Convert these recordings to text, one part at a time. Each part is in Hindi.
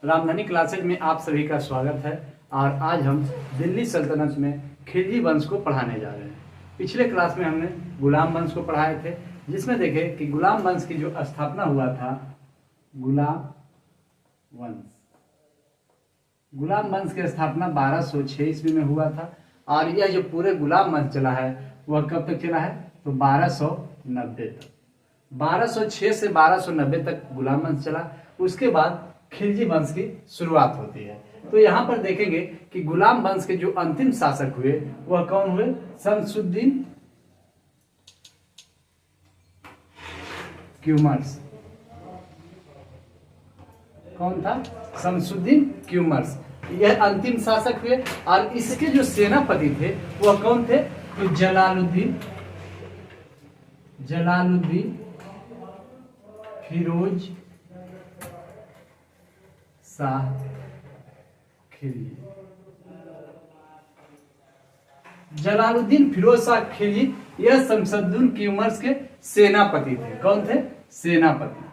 रामधनी क्लासेज में आप सभी का स्वागत है। और आज हम दिल्ली सल्तनत में खिलजी वंश को पढ़ाने जा रहे हैं। पिछले क्लास में हमने गुलाम वंश को पढ़ाए थे, जिसमें देखे कि गुलाम वंश की जो स्थापना हुआ था, गुलाम वंश की स्थापना 1206 ईस्वी में हुआ था। और यह जो पूरे गुलाम वंश चला है वह कब तक चला है? तो 1290 तक। 1206 से 1290 तक गुलाम वंश चला। उसके बाद खिलजी वंश की शुरुआत होती है। तो यहाँ पर देखेंगे कि गुलाम वंश के जो अंतिम शासक हुए वह कौन हुए? शमसुद्दीन क्यूमर्स। कौन था? शमसुद्दीन क्यूमर्स। यह अंतिम शासक हुए। और इसके जो सेनापति थे वह कौन थे? तो जलालुद्दीन फिरोज शाह खिलजी। जलालुद्दीन फिरोज शाह खिलजी यह शमसुद्दीन क्यूमर्स के सेनापति थे। कौन थे? सेनापति।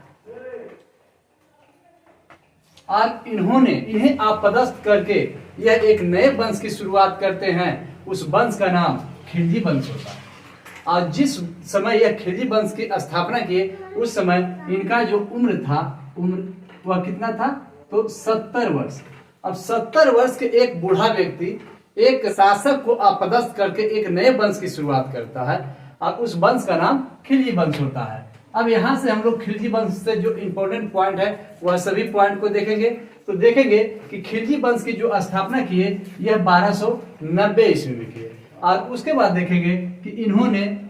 और इन्हें आपदस्थ करके यह एक नए वंश की शुरुआत करते हैं। उस वंश का नाम खिलजी वंश होता है। और जिस समय यह खिलजी वंश की स्थापना किए उस समय इनका जो उम्र वह कितना था? तो 70 वर्ष। अब 70 वर्ष के एक बूढ़ा व्यक्ति एक शासक को आपदस्थ करके एक नए वंश की शुरुआत करता है और उस वंश का नाम खिलजी वंश होता है। अब यहाँ से हम लोग खिलजी वंश से जो इंपॉर्टेंट पॉइंट है वह सभी पॉइंट को देखेंगे। तो देखेंगे कि खिलजी वंश की जो स्थापना की है यह 1290 ईस्वी में की है। और उसके बाद देखेंगे कि इन्होंने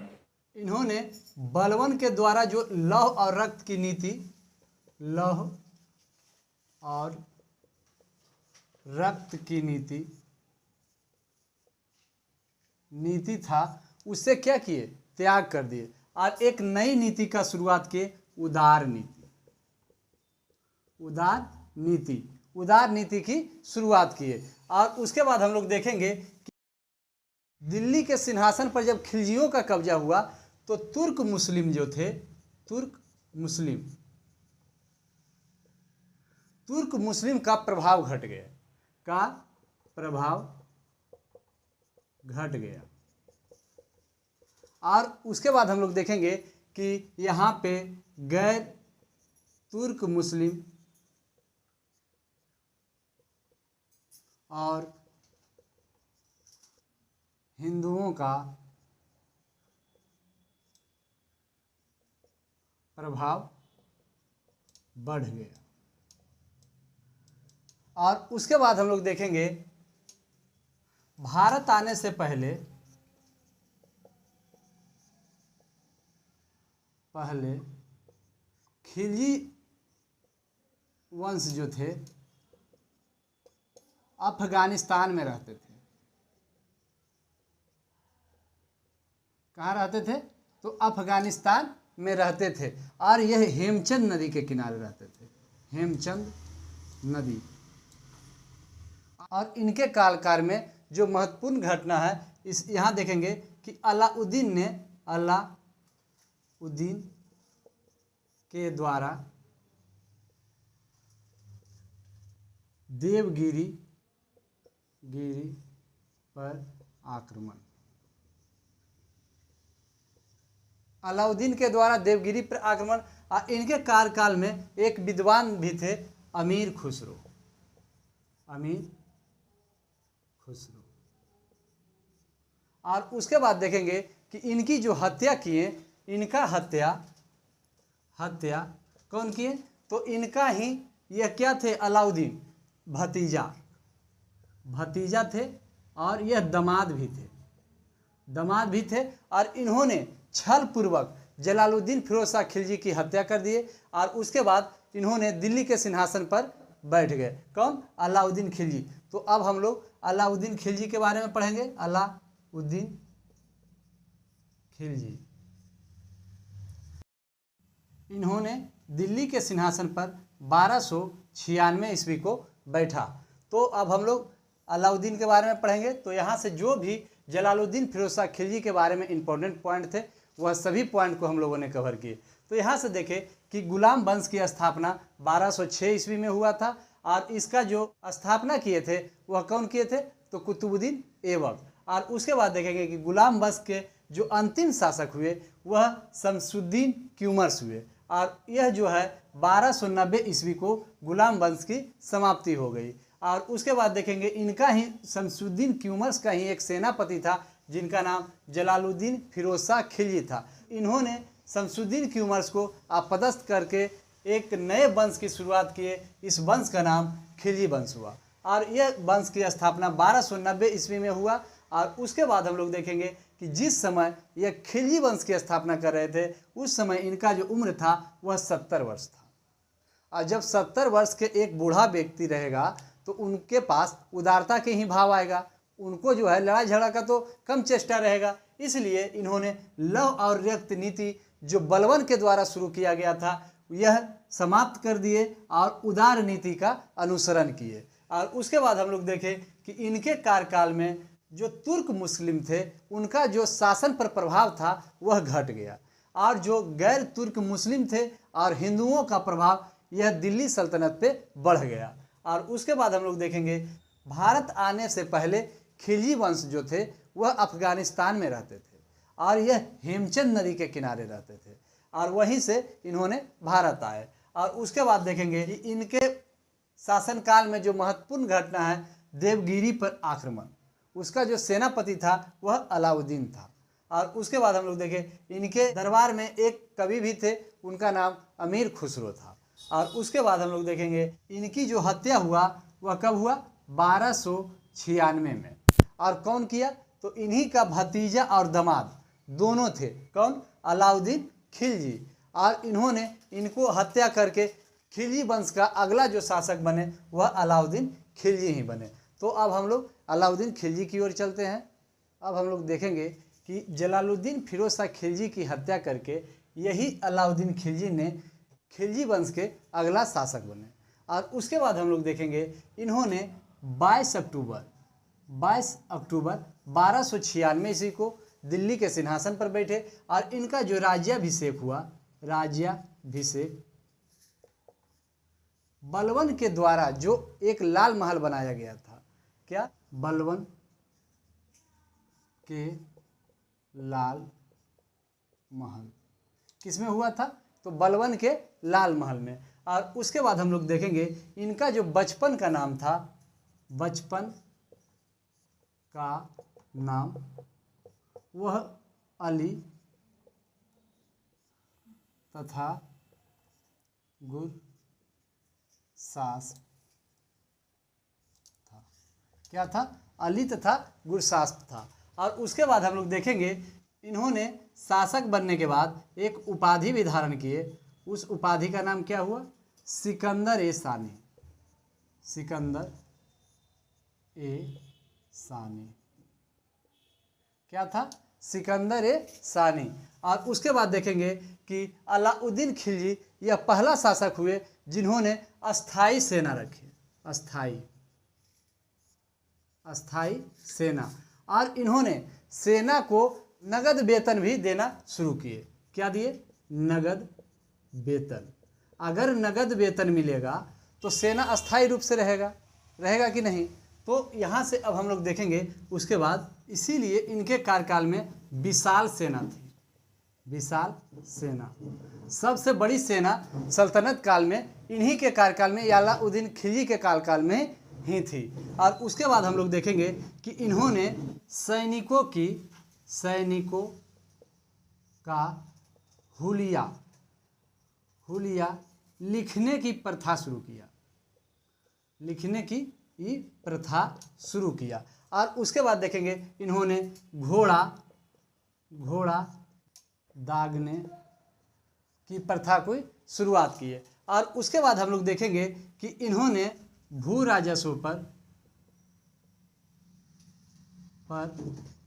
बलवन के द्वारा जो लौह और रक्त की नीति था, उससे क्या किए? त्याग कर दिए और एक नई नीति का शुरुआत किए, उदार नीति की शुरुआत किए। और उसके बाद हम लोग देखेंगे कि दिल्ली के सिंहासन पर जब खिलजियों का कब्जा हुआ तो तुर्क मुस्लिम का प्रभाव घट गया। और उसके बाद हम लोग देखेंगे कि यहाँ पे गैर तुर्क मुस्लिम और हिंदुओं का प्रभाव बढ़ गया। और उसके बाद हम लोग देखेंगे भारत आने से पहले खिलजी वंश जो थे अफगानिस्तान में रहते थे। कहाँ रहते थे? तो अफगानिस्तान में रहते थे। और यह हेमचंद नदी के किनारे रहते थे, हेमचंद नदी। और इनके काल में जो महत्वपूर्ण घटना है इस यहाँ देखेंगे कि अलाउद्दीन के द्वारा देवगिरी पर आक्रमण। अलाउद्दीन के द्वारा देवगिरी पर आक्रमण। और इनके कार्यकाल में एक विद्वान भी थे, अमीर खुसरो। और उसके बाद देखेंगे कि इनकी जो हत्या किए, इनका हत्या कौन किए? तो इनका ही यह क्या थे? अलाउद्दीन भतीजा थे और यह दामाद भी थे। और इन्होंने छल पूर्वक जलालुद्दीन फिरोज शाह खिलजी की हत्या कर दिए। और उसके बाद इन्होंने दिल्ली के सिंहासन पर बैठ गए। कौन? अलाउद्दीन खिलजी। तो अब हम लोग अलाउद्दीन खिलजी के बारे में पढ़ेंगे। अलाउद्दीन खिलजी इन्होंने दिल्ली के सिंहासन पर 1296 ईस्वी को बैठा। तो अब हम लोग अलाउद्दीन के बारे में पढ़ेंगे। तो यहाँ से जो भी जलालुद्दीन फिरोज शाह खिलजी के बारे में इंपॉर्टेंट पॉइंट थे वह सभी पॉइंट को हम लोगों ने कवर किए। तो यहाँ से देखें कि गुलाम वंश की स्थापना 1206 ईस्वी में हुआ था और इसका जो स्थापना किए थे वह कौन किए थे? तो कुतुबुद्दीन ऐबक। और उसके बाद देखेंगे कि गुलाम वंश के जो अंतिम शासक हुए वह शमसुद्दीन क्यूमर्स हुए। और यह जो है 1290 ईस्वी को गुलाम वंश की समाप्ति हो गई। और उसके बाद देखेंगे इनका ही शमसुद्दीन क्यूमर्स का ही एक सेनापति था जिनका नाम जलालुद्दीन फिरोज शाह खिलजी था। इन्होंने शमसुद्दीन क्यूमर्स को अपदस्थ करके एक नए वंश की शुरुआत किए। इस वंश का नाम खिलजी वंश हुआ और यह वंश की स्थापना 1290 ईस्वी में हुआ। और उसके बाद हम लोग देखेंगे कि जिस समय यह खिलजी वंश की स्थापना कर रहे थे उस समय इनका जो उम्र था वह 70 वर्ष था। और जब 70 वर्ष के एक बूढ़ा व्यक्ति रहेगा तो उनके पास उदारता के ही भाव आएगा, उनको जो है लड़ाई झगड़ा का तो कम चेष्टा रहेगा। इसलिए इन्होंने लव और रक्त नीति जो बलवन के द्वारा शुरू किया गया था यह समाप्त कर दिए और उदार नीति का अनुसरण किए। और उसके बाद हम लोग देखें कि इनके कार्यकाल में जो तुर्क मुस्लिम थे उनका जो शासन पर प्रभाव था वह घट गया और जो गैर तुर्क मुस्लिम थे और हिंदुओं का प्रभाव यह दिल्ली सल्तनत पे बढ़ गया। और उसके बाद हम लोग देखेंगे भारत आने से पहले खिलजी वंश जो थे वह अफगानिस्तान में रहते थे और यह हेमचंद नदी के किनारे रहते थे और वहीं से इन्होंने भारत आए। और उसके बाद देखेंगे कि इनके शासनकाल में जो महत्वपूर्ण घटना है देवगिरी पर आक्रमण, उसका जो सेनापति था वह अलाउद्दीन था। और उसके बाद हम लोग देखें इनके दरबार में एक कवि भी थे, उनका नाम अमीर खुसरो था। और उसके बाद हम लोग देखेंगे इनकी जो हत्या हुआ वह कब हुआ? 1296 में। और कौन किया? तो इन्हीं का भतीजा और दामाद दोनों थे। कौन? अलाउद्दीन खिलजी। और इन्होंने इनको हत्या करके खिलजी वंश का अगला जो शासक बने वह अलाउद्दीन खिलजी ही बने। तो अब हम लोग अलाउद्दीन खिलजी की ओर चलते हैं। अब हम लोग देखेंगे कि जलालुद्दीन फिरोज शाह खिलजी की हत्या करके यही अलाउद्दीन खिलजी ने खिलजी वंश के अगला शासक बने। और उसके बाद हम लोग देखेंगे इन्होंने 22 अक्टूबर 1296 ईस्वी को दिल्ली के सिंहासन पर बैठे और इनका जो राज्याभिषेक हुआ, राज्याभिषेक बलवन के द्वारा जो एक लाल महल बनाया गया था। क्या? बलवन के लाल महल किसमें हुआ था? तो बलवन के लाल महल में। और उसके बाद हम लोग देखेंगे इनका जो बचपन का नाम था, बचपन का नाम वह अली तथा गुरशास्प था। क्या था? अली तथा गुरशास्प था। और उसके बाद हम लोग देखेंगे इन्होंने शासक बनने के बाद एक उपाधि भी धारण किए। उस उपाधि का नाम क्या हुआ? सिकंदर ए सानी। सिकंदर ए सानी। क्या था? सिकंदर ए सानी। और उसके बाद देखेंगे कि अलाउद्दीन खिलजी यह पहला शासक हुए जिन्होंने अस्थाई सेना रखी। अस्थाई सेना। और इन्होंने सेना को नगद वेतन भी देना शुरू किए। क्या दिए? नगद वेतन। अगर नगद वेतन मिलेगा तो सेना अस्थाई रूप से रहेगा कि नहीं? तो यहाँ से अब हम लोग देखेंगे उसके बाद, इसीलिए इनके कार्यकाल में विशाल सेना थी। विशाल सेना सबसे बड़ी सेना सल्तनत काल में इन्हीं के कार्यकाल में, अलाउद्दीन खिलजी के कार्यकाल में ही थी। और उसके बाद हम लोग देखेंगे कि इन्होंने सैनिकों का हुलिया लिखने की प्रथा शुरू किया। और उसके बाद देखेंगे इन्होंने घोड़ा दागने की प्रथा को शुरुआत की है। और उसके बाद हम लोग देखेंगे कि इन्होंने भू राजस्व पर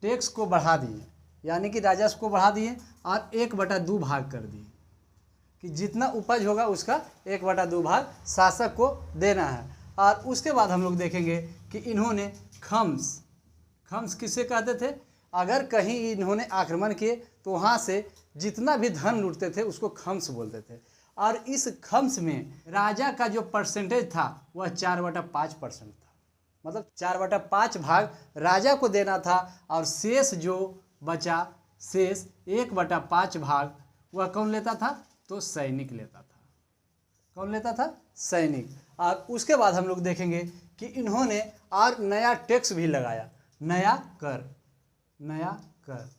टैक्स को बढ़ा दिए, यानी कि राजस्व को बढ़ा दिए और 1/2 भाग कर दिए कि जितना उपज होगा उसका 1/2 भाग शासक को देना है। और उसके बाद हम लोग देखेंगे कि इन्होंने खम्स किसे कहते थे? अगर कहीं इन्होंने आक्रमण किए तो वहाँ से जितना भी धन लूटते थे उसको खम्स बोलते थे। और इस खम्स में राजा का जो परसेंटेज था वह 4/5% था। मतलब 4/5 भाग राजा को देना था और शेष जो बचा, शेष 1/5 भाग वह कौन लेता था? तो सैनिक लेता था। कौन लेता था? सैनिक। और उसके बाद हम लोग देखेंगे कि इन्होंने और नया टैक्स भी लगाया, नया कर। नया कर,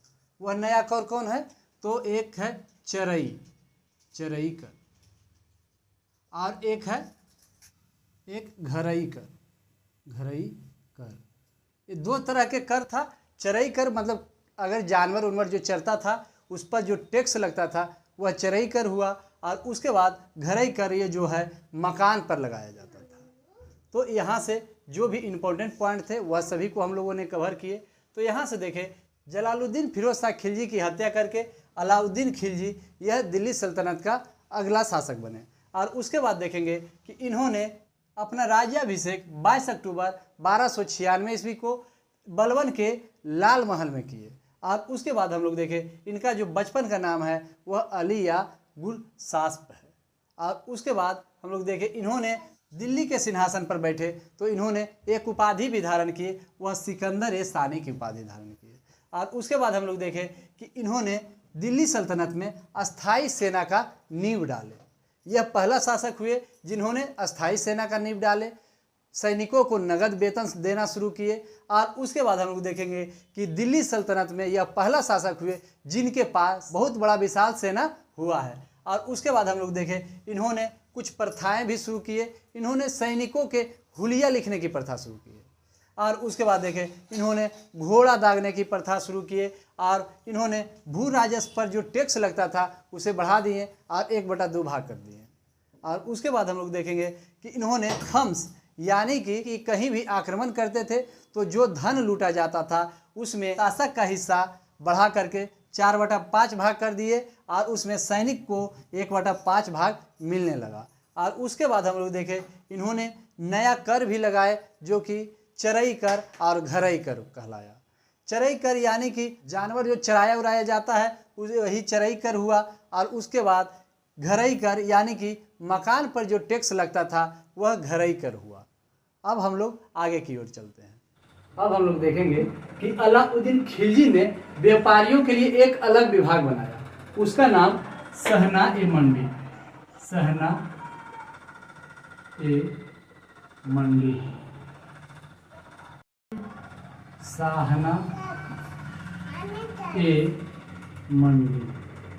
वह नया कर कौन है? तो एक है चरई, चरई कर, और एक है घरई कर, घरई कर। ये दो तरह के कर था। चरई कर मतलब अगर जानवर उनवर जो चरता था उस पर जो टैक्स लगता था वह चरई कर हुआ। और उसके बाद घरई कर ये जो है मकान पर लगाया जाता था। तो यहाँ से जो भी इम्पोर्टेंट पॉइंट थे वह सभी को हम लोगों ने कवर किए। तो यहाँ से देखें, जलालुद्दीन फिरोज शाह खिलजी की हत्या करके अलाउद्दीन खिलजी यह दिल्ली सल्तनत का अगला शासक बने। और उसके बाद देखेंगे कि इन्होंने अपना राज्याभिषेक 22 अक्टूबर 1296 ईस्वी को बलवन के लाल महल में किए। और उसके बाद हम लोग देखें इनका जो बचपन का नाम है वह अली या गुल सास्प है। और उसके बाद हम लोग देखें इन्होंने दिल्ली के सिंहासन पर बैठे तो इन्होंने एक उपाधि भी धारण की, वह सिकंदर-ए-सानी की उपाधि धारण की। और उसके बाद हम लोग देखें कि इन्होंने दिल्ली सल्तनत में अस्थाई सेना का नींव डाले। यह पहला शासक हुए जिन्होंने अस्थाई सेना का नींव डाले, सैनिकों को नगद वेतन देना शुरू किए। और उसके बाद हम लोग देखेंगे कि दिल्ली सल्तनत में यह पहला शासक हुए जिनके पास बहुत बड़ा विशाल सेना हुआ है। और उसके बाद हम लोग देखें इन्होंने कुछ प्रथाएं भी शुरू किए। इन्होंने सैनिकों के हुलिया लिखने की प्रथा शुरू की। और उसके बाद देखें इन्होंने घोड़ा दागने की प्रथा शुरू किए। और इन्होंने भू राजस्व पर जो टैक्स लगता था उसे बढ़ा दिए और 1/2 भाग कर दिए। और उसके बाद हम लोग देखेंगे कि इन्होंने खम्स यानी कि कहीं भी आक्रमण करते थे तो जो धन लूटा जाता था उसमें शासक का हिस्सा बढ़ा करके 4/5 भाग कर दिए और उसमें सैनिक को 1/5 भाग मिलने लगा। और उसके बाद हम लोग देखें इन्होंने नया कर भी लगाए जो कि चरई कर और घरई कर कहलाया। चरई कर यानी कि जानवर जो चराया उराया जाता है उसे वही चरई कर हुआ। और उसके बाद घरई कर यानी कि मकान पर जो टैक्स लगता था वह घरई कर हुआ। अब हम लोग आगे की ओर चलते हैं। अब हम लोग देखेंगे कि अलाउद्दीन खिलजी ने व्यापारियों के लिए एक अलग विभाग बनाया, उसका नाम सहना-ए-मंडी, सहना-ए-मंडी, साहना-ए-मंडी।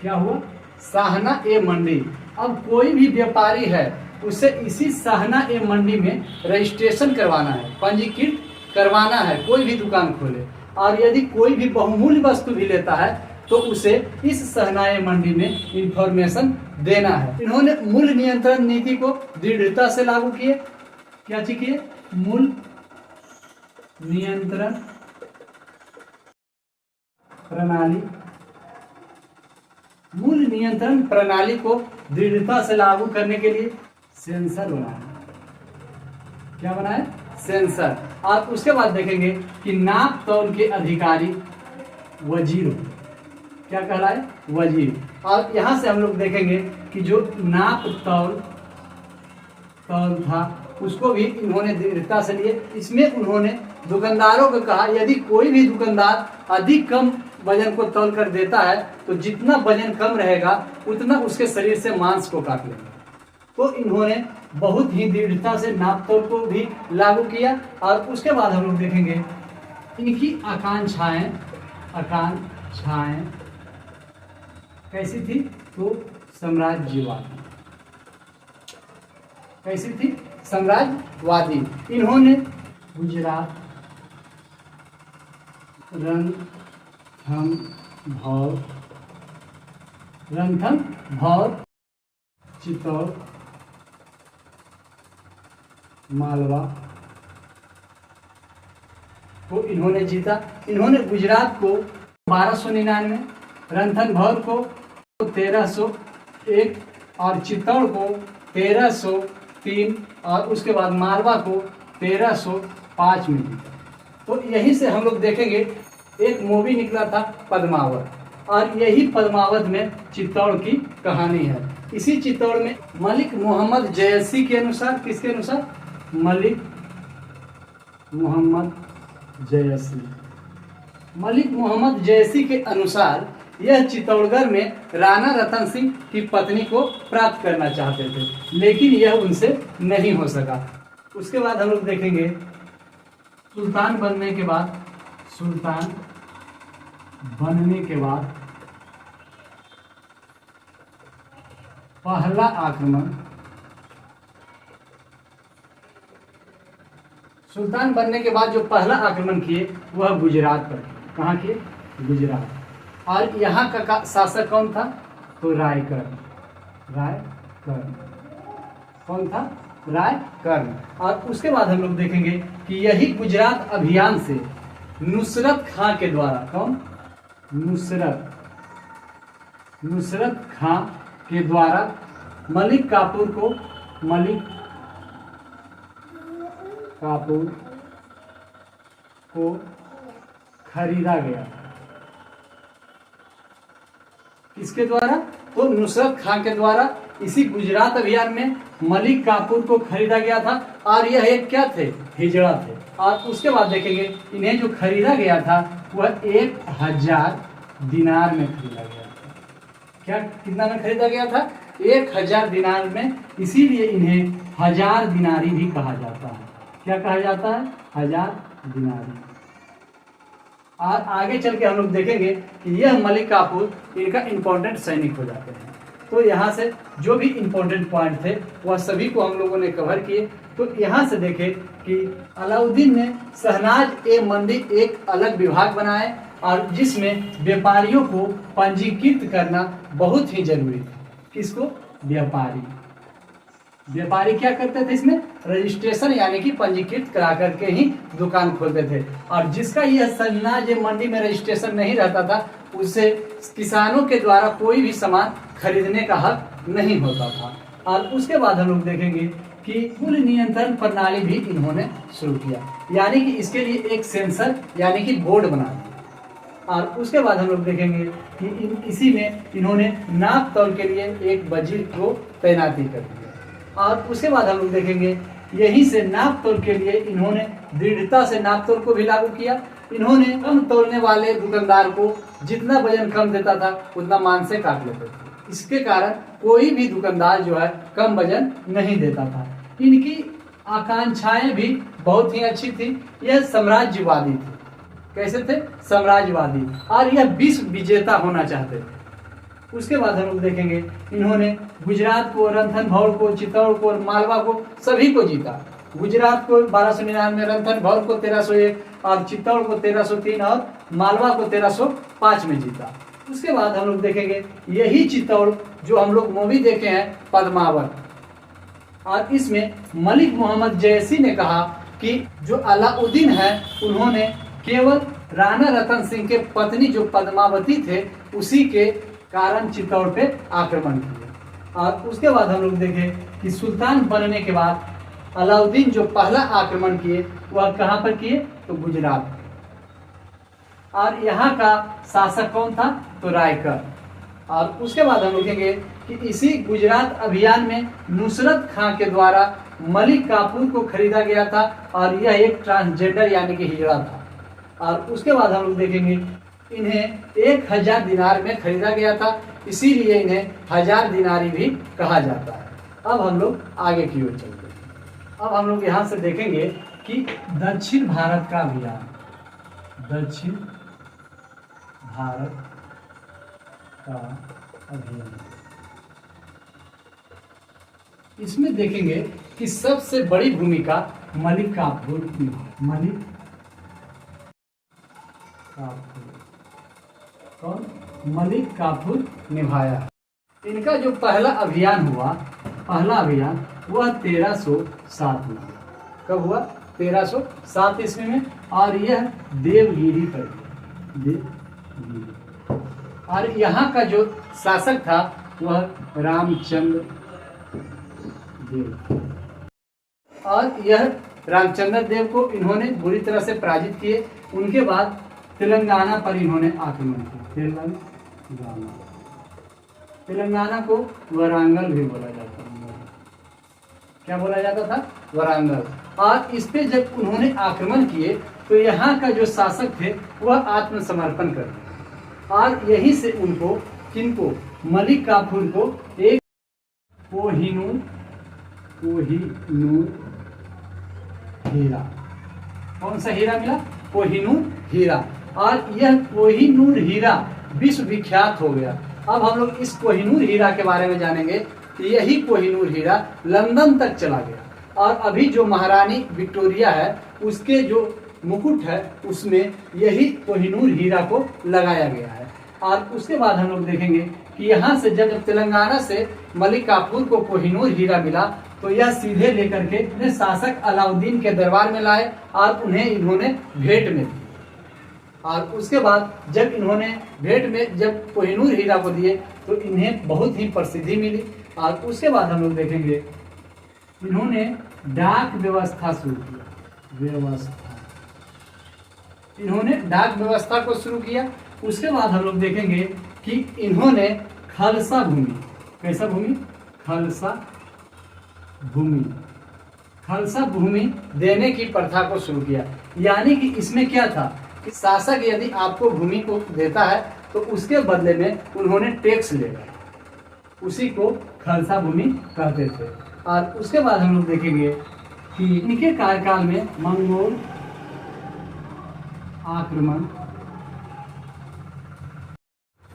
क्या हुआ? साहना-ए-मंडी। अब कोई भी व्यापारी है उसे इसी साहना-ए-मंडी में रजिस्ट्रेशन करवाना है, पंजीकृत करवाना है, कोई भी दुकान खोले। और यदि कोई भी बहुमूल्य वस्तु भी लेता है तो उसे इस सहना-ए-मंडी में इंफॉर्मेशन देना है। इन्होंने मूल्य नियंत्रण नीति को दृढ़ता से लागू किए। क्या चीज किए? मूल्य नियंत्रण प्रणाली, मूल्य नियंत्रण प्रणाली को दृढ़ता से लागू करने के लिए सेंसर बनाया। क्या बनाया? सेंसर। और उसके बाद देखेंगे कि नाप तौल के अधिकारी वजीर, क्या कहलाए? वजीर। और यहाँ से हम लोग देखेंगे कि जो नाप तौल था उसको भी इन्होंने दृढ़ता से लिए। इसमें उन्होंने दुकानदारों को कहा यदि कोई भी दुकानदार अधिक कम वजन को तौल कर देता है तो जितना वजन कम रहेगा उतना उसके शरीर से मांस को काट लेंगे। तो इन्होंने बहुत ही दृढ़ता से नाप तौल को भी लागू किया। और उसके बाद हम लोग देखेंगे इनकी आकांक्षाएं कैसी थी? तो साम्राज्यवादी। कैसी थी? साम्राज्यवादी। इन्होंने गुजरात, रणथंभौर, चित्तौड़, मालवा को इन्होंने जीता। इन्होंने गुजरात को 1299, रणथंभौर को 1301 और चित्तौड़ को 1303 और उसके बाद मालवा को 1305 में जीता। तो यहीं से हम लोग देखेंगे एक मूवी निकला था पद्मावत, और यही पद्मावत में चित्तौड़ की कहानी है। इसी चित्तौड़ में मलिक मोहम्मद जयसी के अनुसार, किसके अनुसार? मलिक मोहम्मद जयसी। मलिक मोहम्मद जयसी के अनुसार यह चित्तौड़गढ़ में राणा रतन सिंह की पत्नी को प्राप्त करना चाहते थे, लेकिन यह उनसे नहीं हो सका। उसके बाद हम लोग देखेंगे सुल्तान बनने के बाद, सुल्तान बनने के बाद पहला आक्रमण, सुल्तान बनने के बाद जो पहला आक्रमण किए वह गुजरात पर। कहाँ किए? गुजरात। और यहाँ का शासक कौन था? तो रायकर। रायकर कौन था? रायकर। और उसके बाद हम लोग देखेंगे कि यही गुजरात अभियान से नुसरत खां के द्वारा, कौन? नुसरत खां के द्वारा मलिक काफूर को खरीदा गया। किसके द्वारा? तो नुसरत खां के द्वारा इसी गुजरात अभियान में मलिक काफूर को खरीदा गया था। और यह एक क्या थे? हिजड़ा थे। और उसके बाद देखेंगे इन्हें जो खरीदा गया था वह 1000 दिनार में खरीदा गया था। क्या, कितना में खरीदा गया था? 1000 दिनार में। इसीलिए इन्हें 1000 दिनारी भी कहा जाता है। क्या कहा जाता है? 1000 दिनारी। और आगे चल के हम लोग देखेंगे कि यह मलिक काफूर इनका इंपॉर्टेंट सैनिक हो जाते हैं। तो यहाँ से जो भी इंपॉर्टेंट पॉइंट थे वह सभी को हम लोगों ने कवर किए। तो यहाँ से देखें कि अलाउद्दीन ने शहनाज ए मंदी एक अलग विभाग बनाए, और जिसमें व्यापारियों को पंजीकृत करना बहुत ही जरूरी था। किसको? व्यापारी। व्यापारी क्या करते थे? इसमें रजिस्ट्रेशन यानी कि पंजीकृत करा करके ही दुकान खोलते थे। और जिसका यह शहनाज मंडी में रजिस्ट्रेशन नहीं रहता था उससे किसानों के द्वारा कोई भी सामान खरीदने का हक नहीं होता था। और उसके बाद हम लोग देखेंगे कि कुल नियंत्रण प्रणाली भी इन्होंने शुरू किया, यानी कि इसके लिए एक सेंसर यानी कि बोर्ड बना दिया। और उसके बाद हम लोग देखेंगे कि इसी में इन्होंने नाप तौल के लिए एक वजीर को तैनाती कर दिया। और उसके बाद हम लोग देखेंगे यहीं से नाप तोल के लिए इन्होंने दृढ़ता से नाप तोल को भी लागू किया। इन्होंने कम तोलने वाले दुकानदार को जितना वजन कम देता था उतना मान से काट लेते थे। इसके कारण कोई भी दुकानदार जो है कम वजन नहीं देता था। इनकी आकांक्षाएं भी बहुत ही अच्छी थी। यह साम्राज्यवादी थे। कैसे थे? साम्राज्यवादी। और यह विश्व विजेता होना चाहते थे। उसके बाद हम लोग देखेंगे इन्होंने गुजरात को, रणथंभौर को, चित्तौड़ को, मालवा को सभी को जीता। गुजरात को 1299, रणथंभौर को 1301 और चित्तौड़ को 1303 और मालवा को 1305 में जीता। उसके बाद हम लोग देखेंगे यही चित्तौड़ जो हम लोग मूवी देखे हैं पद्मावत, और इसमें मलिक मोहम्मद जयसी ने कहा कि जो अलाउद्दीन है उन्होंने केवल राणा रतन सिंह के पत्नी जो पद्मावती थे उसी के कारण चित्तौड़ पे आक्रमण किया। और उसके बाद हम लोग देखें कि सुल्तान बनने के बाद अलाउद्दीन जो पहला आक्रमण किए वह कहाँ पर किए? तो गुजरात। और यहाँ का शासक कौन था? तो रायकर। और उसके बाद हम लोग देखेंगे कि इसी गुजरात अभियान में नुसरत खां के द्वारा मलिक काफूर को खरीदा गया था, और यह एक ट्रांसजेंडर यानी कि हिजड़ा था। और उसके बाद हम लोग देखेंगे इन्हें 1000 दिनार में खरीदा गया था, इसीलिए इन्हें 1000 दिनारी भी कहा जाता है। अब हम लोग आगे की ओर चलते हैं। अब हम लोग यहाँ से देखेंगे कि दक्षिण भारत का अभियान, दक्षिण भारत का अभियान, इसमें देखेंगे कि सबसे बड़ी भूमिका मलिक काफूर की। मलिक काफूर कौन? मलिक काफूर निभाया। इनका जो पहला अभियान हुआ, पहला अभियान वह 1307 में। कब हुआ? 1307 ईस्वी में। और यह देवगिरी पर, देवगिरी। और यहाँ का जो शासक था वह रामचंद्र देव। और यह रामचंद्र देव को इन्होंने बुरी तरह से पराजित किए। उनके बाद तेलंगाना पर इन्होंने आक्रमण किया। तेलंगाना, तेलंगाना को वारंगल भी बोला जाता है। क्या बोला जाता था? वारंगल। और इस पे जब उन्होंने आक्रमण किए तो यहाँ का जो शासक थे वह आत्मसमर्पण कर दिए और यहीं से उनको, किनको, मलिक काफूर को एक कोहिनूर हीरा, कौन सा हीरा मिला? कोहिनूर हीरा। और यह कोहिनूर हीरा विश्व विख्यात हो गया। अब हम लोग इस कोहिनूर हीरा के बारे में जानेंगे कि यही कोहिनूर हीरा लंदन तक चला गया और अभी जो महारानी विक्टोरिया है उसके जो मुकुट है उसमें यही कोहिनूर हीरा को लगाया गया है। और उसके बाद हम लोग देखेंगे कि यहाँ से जब तेलंगाना से मलिक काफूर को कोहिनूर हीरा मिला तो यह सीधे लेकर के अपने शासक अलाउद्दीन के दरबार में लाए और उन्हें इन्होंने भेंट में दी। और उसके बाद जब इन्होंने भेंट में जब कोहिनूर हीरा को दिए तो इन्हें बहुत ही प्रसिद्धि मिली। और उसके बाद हम लोग देखेंगे इन्होंने डाक व्यवस्था शुरू किया। इन्होंने डाक व्यवस्था को शुरू किया। उसके बाद हम लोग देखेंगे कि इन्होंने खालसा भूमि, कैसा भूमि? खालसा भूमि देने की प्रथा को शुरू किया। यानी कि इसमें क्या था कि शासक यदि आपको भूमि को देता है तो उसके बदले में उन्होंने टैक्स लेगा, उसी को खालसा भूमि कहते थे। और उसके बाद हम लोग देखेंगे कि इनके कार्यकाल में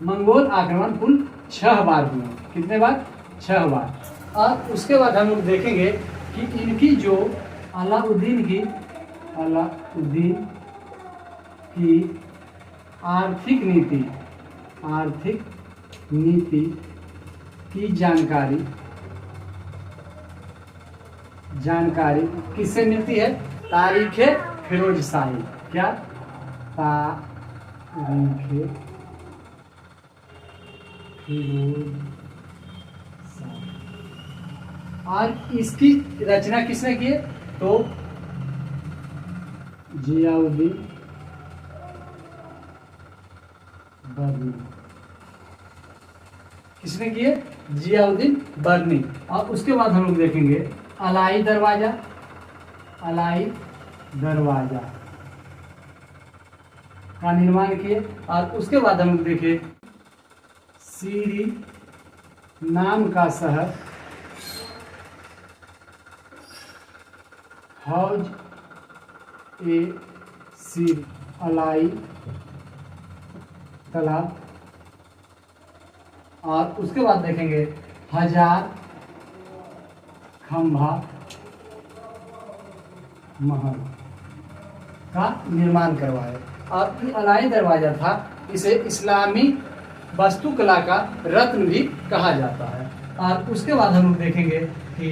मंगोल आक्रमण कुल 6 बार हुए। कितने बार? 6 बार। और उसके बाद हम लोग देखेंगे कि इनकी जो अलाउद्दीन की आर्थिक नीति की जानकारी किससे मिलती है? तारीखे फिरोजशाही। क्या? तारीखे फिरोजशाही। और इसकी रचना किसने की है? तो जियाउद्दीन बर्नी। किसने की है? जियाउद्दीन बर्नी। और उसके बाद हम लोग देखेंगे अलाई दरवाजा का निर्माण किए। और उसके बाद हम लोग देखें सीरी नाम का शहर हौज ए सीरी, अलाई तालाब। और उसके बाद देखेंगे 1000 खंभा महल का निर्माण करवाए। और ये अलाई दरवाजा था, इसे इस्लामी वास्तुकला का रत्न भी कहा जाता है। और उसके बाद हम लोग देखेंगे कि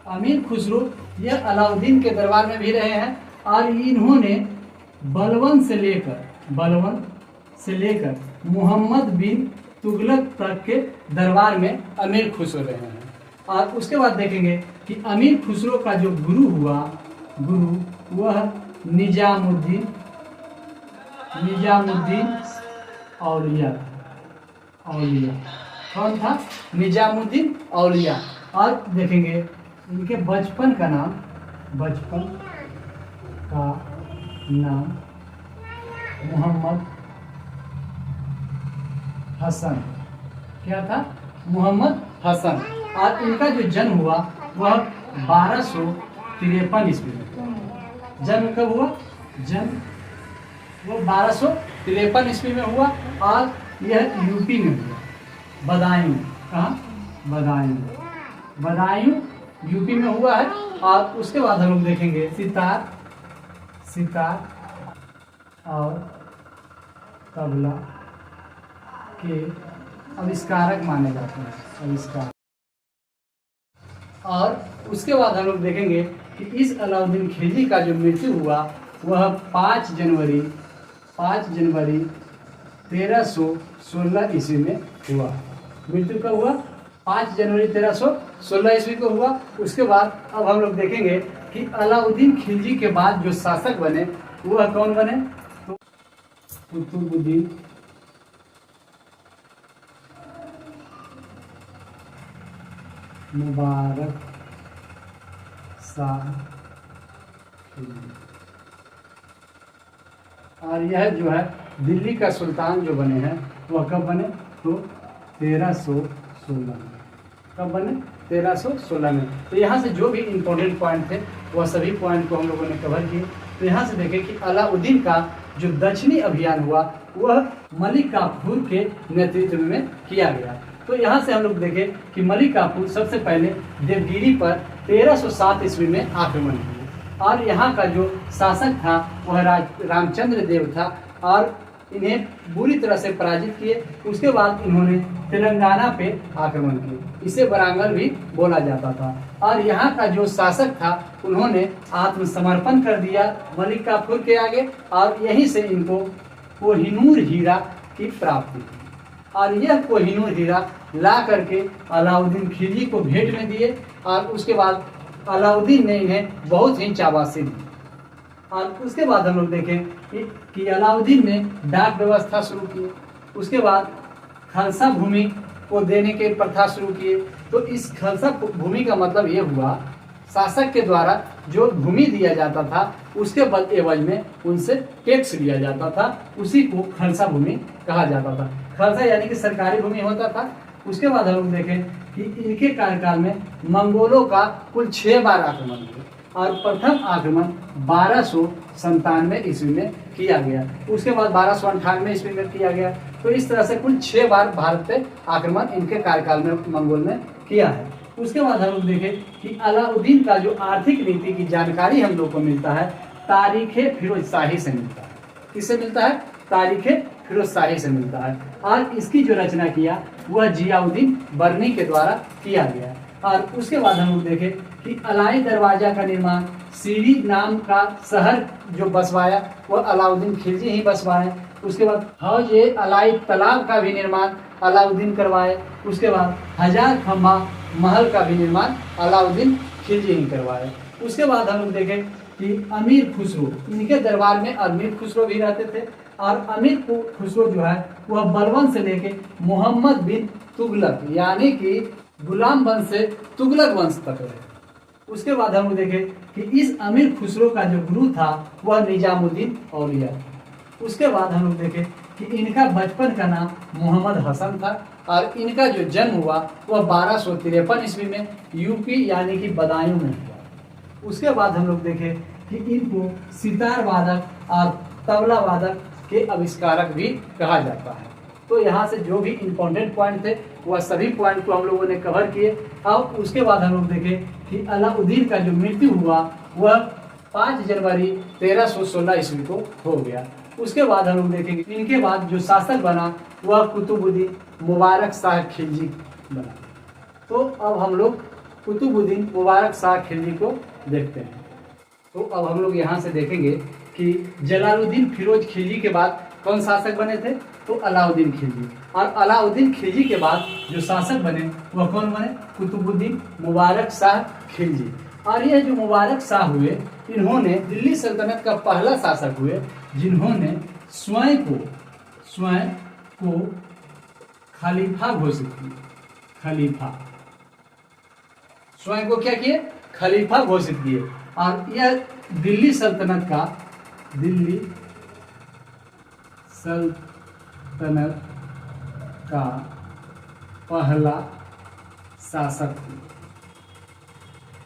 अमीर खुसरो यह अलाउद्दीन के दरबार में भी रहे हैं और इन्होंने बलवन से लेकर मोहम्मद बिन तुगलक तक के दरबार में अमीर खुसरो रहे हैं। और उसके बाद देखेंगे कि अमीर खुसरो का जो गुरु वह निजामुद्दीन औलिया। कौन था? निजामुद्दीन औलिया। और देखेंगे इनके बचपन का नाम मोहम्मद हसन। क्या था? मोहम्मद हसन। और इनका जो जन्म हुआ वह 1253 ईस्वी में। जन्म कब हुआ? वो 1253 ईस्वी में हुआ और यह यूपी में हुआ, बदायूं। कहाँ? बदायूं यूपी में हुआ है। और उसके बाद हम लोग देखेंगे सितार और तबला के आविष्कारक माने जाते हैं। और उसके बाद हम लोग देखेंगे कि इस अलाउद्दीन खिलजी का जो मृत्यु हुआ वह 5 जनवरी 1316 ईस्वी में हुआ। मृत्यु कब हुआ? 5 जनवरी 1316 ईस्वी को हुआ। उसके बाद अब हम लोग देखेंगे कि अलाउद्दीन खिलजी के बाद जो शासक बने वह कौन बने? तो कुतुबुद्दीन मुबारक शाह खिलजी। और यह जो है दिल्ली का सुल्तान जो बने हैं वह कब बने, तो 1316 में। कब बने, 1316 में। तो यहाँ से जो भी इम्पोर्टेंट पॉइंट थे वह सभी पॉइंट को हम लोगों ने कवर किए। तो यहाँ से देखें कि अलाउद्दीन का जो दक्षिणी अभियान हुआ वह मलिक काफूर के नेतृत्व में किया गया। तो यहाँ से हम लोग देखें कि मलिक काफूर सबसे पहले देवगिरी पर 1307 ईस्वी में आक्रमण किए और यहाँ का जो शासक था वह रामचंद्र देव था और इन्हें बुरी तरह से पराजित किए। उसके बाद इन्होंने तेलंगाना पे आक्रमण किए, इसे वरांगल भी बोला जाता था। और यहाँ का जो शासक था उन्होंने आत्मसमर्पण कर दिया मलिक काफूर के आगे और यहीं से इनको कोहिनूर हीरा की प्राप्ति हुई। और यह कोहिनूर हीरा ला करके अलाउद्दीन खिलजी को भेंट में दिए और उसके बाद अलाउद्दीन ने इन्हें बहुत ही शाबाशी दी। और उसके बाद हम लोग देखें कि अलाउद्दीन ने डाक व्यवस्था शुरू की। उसके बाद खालसा भूमि को देने के प्रथा शुरू किए। तो इस खालसा भूमि का मतलब ये हुआ शासक के द्वारा जो भूमि दिया जाता था उसके एवज में उनसे टैक्स लिया जाता था, उसी को खालसा भूमि कहा जाता था। खालसा यानी कि सरकारी भूमि होता था। उसके बाद हम लोग देखें कि इनके कार्यकाल में मंगोलों का कुल 6 बार आक्रमण हुआ और प्रथम आक्रमण 1297 ईस्वी में किया गया। उसके बाद 1298 ईस्वी में किया गया। तो इस तरह से कुल 6 बार भारत पे आक्रमण इनके कार्यकाल में मंगोल ने किया है। उसके बाद हम लोग देखें कि अलाउद्दीन का जो आर्थिक नीति की जानकारी हम लोग को मिलता है तारीखे फिरोज शाही से मिलता है। किससे मिलता है, तारीखे फिरोज शाही से मिलता है। और इसकी जो रचना किया वह जियाउद्दीन बर्नी के द्वारा किया गया। और उसके बाद हम लोग देखें कि अलाई दरवाजा का निर्माण सीरी नाम का शहर जो बसवाया वह अलाउद्दीन खिलजी ही बसवाए। उसके बाद हौज अलाई तालाब का भी निर्माण अलाउद्दीन करवाए। उसके बाद 1000 खम्भा महल का भी निर्माण अलाउद्दीन खिलजी ही करवाए। उसके बाद हम लोग देखें कि अमीर खुसरो, इनके दरबार में अमीर खुसरो भी रहते थे और अमीर खुसरो जो है वह बलबन से लेके मोहम्मद बिन तुगलक यानी कि गुलाम वंश से तुगलक वंश तक रहे। उसके बाद हम देखें कि इस अमीर खुसरो का जो गुरु था वह निजामुद्दीन औलिया। उसके बाद हम लोग देखें कि इनका बचपन का नाम मोहम्मद हसन था और इनका जो जन्म हुआ वह 1253 ईस्वी में यूपी यानी कि बदायूं में हुआ। उसके बाद हम लोग देखें कि इनको सितार वादक और तबला वादक के आविष्कारक भी कहा जाता है। तो यहाँ से जो भी इम्पोर्टेंट पॉइंट थे वह सभी पॉइंट को हम लोगों ने कवर किए। अब उसके बाद हम लोग देखें कि अलाउद्दीन का जो मृत्यु हुआ वह 5 जनवरी 1316 ईस्वी को हो गया। उसके बाद हम लोग देखेंगे इनके बाद जो शासक बना वह कुतुबुद्दीन मुबारक शाह खिलजी बना। तो अब हम लोग कुतुबुद्दीन मुबारक शाह खिलजी को देखते हैं। तो अब हम लोग यहाँ से देखेंगे कि जलालुद्दीन फिरोज खिलजी के बाद कौन शासक बने थे, तो अलाउद्दीन खिलजी। और अलाउद्दीन खिलजी के बाद जो शासक बने वह कौन बने, कुतुबुद्दीन मुबारक शाह खिलजी। और यह जो मुबारक शाह हुए इन्होंने दिल्ली सल्तनत का पहला शासक हुए जिन्होंने स्वयं को खलीफा घोषित किया। खलीफा स्वयं को क्या किए, खलीफा घोषित किए। और यह दिल्ली सल्तनत का पहला शासक हुए।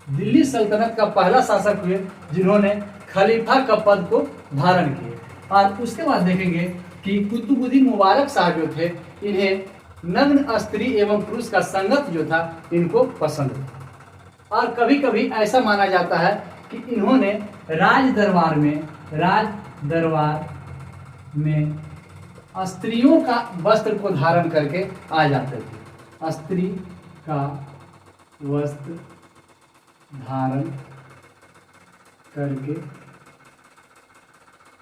दिल्ली सल्तनत का पहला शासक हुए जिन्होंने खलीफा का पद को धारण किए। और उसके बाद देखेंगे कि कुतुबुद्दीन मुबारक शाह जो थे इन्हें नग्न स्त्री एवं पुरुष का संगत जो था इनको पसंद था। और कभी कभी ऐसा माना जाता है कि इन्होंने राज दरबार में स्त्रियों का वस्त्र को धारण करके आ जाते थे। स्त्री का वस्त्र धारण करके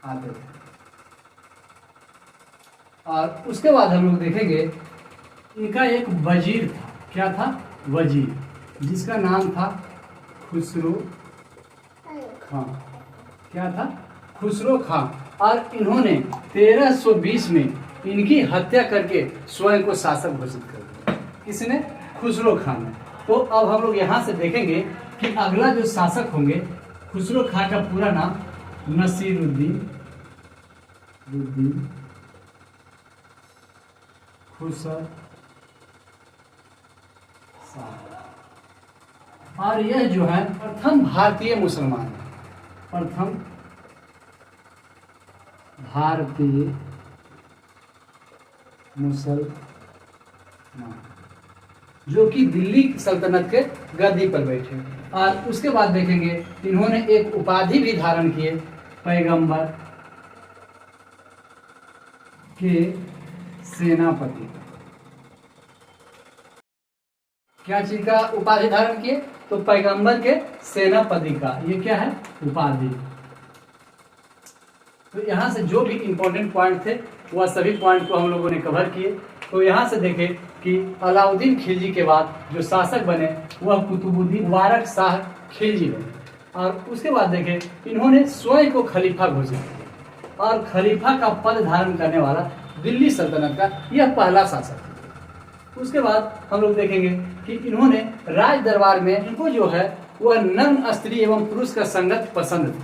आते थे। और उसके बाद हम लोग देखेंगे इनका एक वजीर था। क्या था, वजीर, जिसका नाम था खुसरो खां। क्या था, खुसरो खां। और इन्होंने 1320 में इनकी हत्या करके स्वयं को शासक घोषित कर दिया। किसने? खुसरो खान ने। तो अब हम लोग यहाँ से देखेंगे कि अगला जो शासक होंगे, खुसरो खान का पूरा नाम नसीरुद्दीन खुसर शाह। और यह जो है प्रथम भारतीय मुसलमान है, प्रथम भारतीय मुसलमान जो कि दिल्ली सल्तनत के गद्दी पर बैठे। और उसके बाद देखेंगे इन्होंने एक उपाधि भी धारण किए, पैगंबर के सेनापति। क्या चीज का उपाधि धारण किए? तो पैगंबर के सेनापति का ये क्या है? उपाधि। तो यहाँ से जो भी इंपॉर्टेंट पॉइंट थे वह सभी पॉइंट को हम लोगों ने कवर किए। तो यहाँ से देखें कि अलाउद्दीन खिलजी के बाद जो शासक बने वह कुतुबुद्दीन वारक शाह खिलजी बने। और उसके बाद देखें इन्होंने स्वयं को खलीफा घोषित किया और खलीफा का पद धारण करने वाला दिल्ली सल्तनत का यह पहला शासक है। उसके बाद हम लोग देखेंगे कि इन्होंने राज दरबार में इनको जो है वह नग्न स्त्री एवं पुरुष का संगत पसंद था।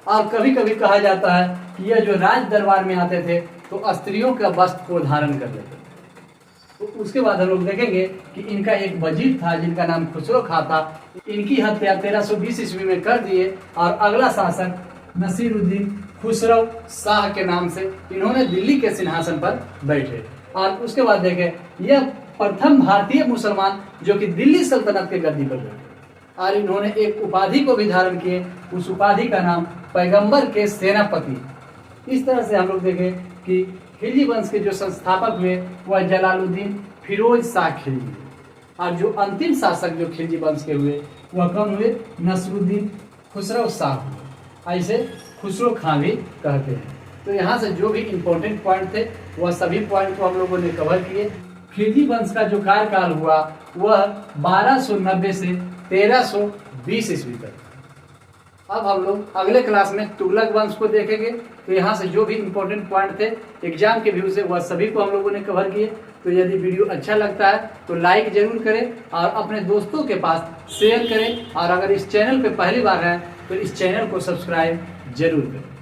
और कभी कभी कहा जाता है कि यह जो राज दरबार में आते थे तो स्त्रियों का वस्त्र को धारण कर लेते थे। तो उसके बाद हम लोग देखेंगे कि इनका एक वजीर था जिनका नाम खुसरो खां था। इनकी हत्या 1320 ईस्वी में कर दिए और अगला शासक नसीरुद्दीन खुसरो शाह के नाम से इन्होंने दिल्ली के सिंहासन पर बैठे। और उसके बाद देखें यह प्रथम भारतीय मुसलमान जो कि दिल्ली सल्तनत के गद्दी पर बैठे और इन्होंने एक उपाधि को भी धारण किए, उस उपाधि का नाम पैगंबर के सेनापति। इस तरह से हम लोग देखें कि खिलजी वंश के जो संस्थापक हुए वह जलालुद्दीन फिरोज शाह खिलजी और जो अंतिम शासक जो खिलजी वंश के हुए वह कौन हुए? नसरुद्दीन खुसरो शाह हुए। ऐसे खुसरो खां भी कहते हैं। तो यहाँ से जो भी इम्पोर्टेंट पॉइंट थे वह सभी पॉइंट को हम लोगों ने कवर किए। खिलजी वंश का जो कार्यकाल हुआ वह 1290 से 1320 ईस्वी तक। अब हम लोग अगले क्लास में तुगलक वंश को देखेंगे। तो यहाँ से जो भी इम्पोर्टेंट पॉइंट थे एग्जाम के व्यू से वह सभी को हम लोगों ने कवर किए। तो यदि वीडियो अच्छा लगता है तो लाइक जरूर करें और अपने दोस्तों के पास शेयर करें। और अगर इस चैनल पे पहली बार हैं तो इस चैनल को सब्सक्राइब जरूर करें।